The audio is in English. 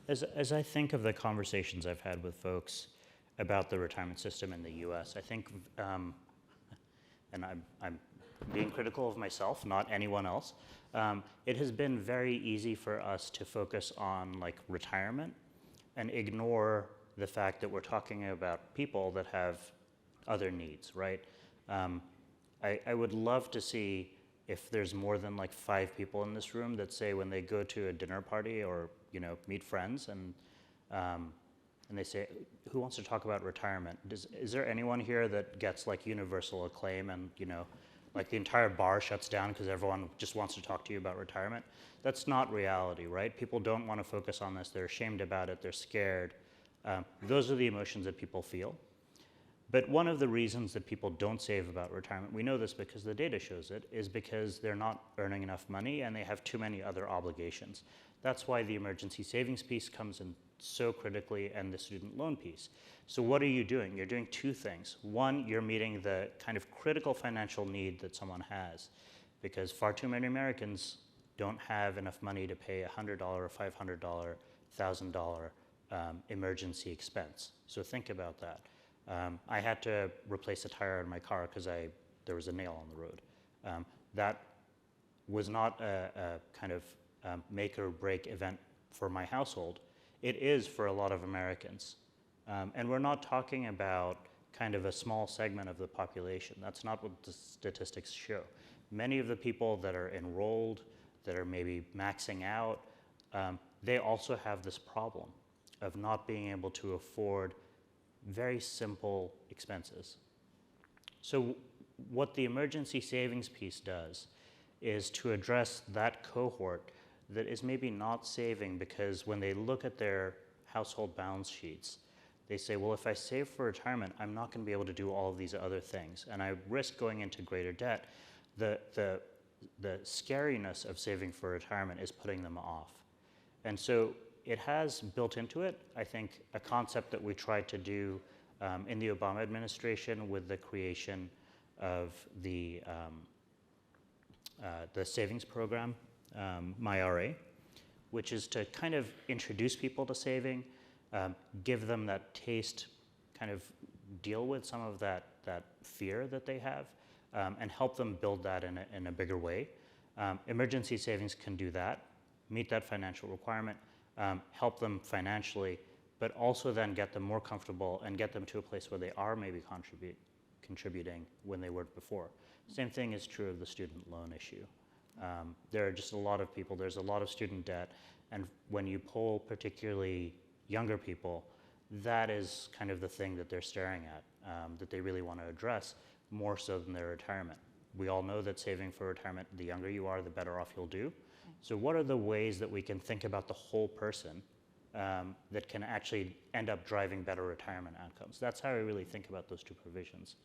As I think of the conversations I've had with folks about the retirement system in the U.S., I think, and I'm being critical of myself, not anyone else, it has been very easy for us to focus on like retirement and ignore the fact that we're talking about people that have other needs, right? I would love to see if there's more than like 5 people in this room that say when they go to a dinner party or meet friends and they say, who wants to talk about retirement? Is there anyone here that gets like universal acclaim and like the entire bar shuts down because everyone just wants to talk to you about retirement? That's not reality, right? People don't want to focus on this. They're ashamed about it. They're scared. Those are the emotions that people feel. But one of the reasons that people don't save about retirement, we know this because the data shows it, is because they're not earning enough money and they have too many other obligations. That's why the emergency savings piece comes in so critically, and the student loan piece. So what are you doing? You're doing 2 things. One, you're meeting the kind of critical financial need that someone has, because far too many Americans don't have enough money to pay a $100, $500, $1,000 emergency expense. So think about that. I had to replace a tire in my car because there was a nail on the road. That was not a kind of make or break event for my household. It is for a lot of Americans. And we're not talking about kind of a small segment of the population. That's not what the statistics show. Many of the people that are enrolled, that are maybe maxing out, they also have this problem of not being able to afford very simple expenses. So what the emergency savings piece does is to address that cohort that is maybe not saving because when they look at their household balance sheets, they say, well, if I save for retirement, I'm not going to be able to do all of these other things, and I risk going into greater debt. The scariness of saving for retirement is putting them off. And so it has built into it, I think, a concept that we tried to do in the Obama administration with the creation of the savings program, MyRA, which is to kind of introduce people to saving, give them that taste, kind of deal with some of that fear that they have, and help them build that in a bigger way. Emergency savings can do that, meet that financial requirement, help them financially, but also then get them more comfortable and get them to a place where they are maybe contributing when they weren't before. Same thing is true of the student loan issue. There are just a lot of people, there's a lot of student debt, and when you poll particularly younger people, that is kind of the thing that they're staring at, that they really want to address more so than their retirement. We all know that saving for retirement, the younger you are, the better off you'll do. So what are the ways that we can think about the whole person that can actually end up driving better retirement outcomes? That's how I really think about those 2 provisions.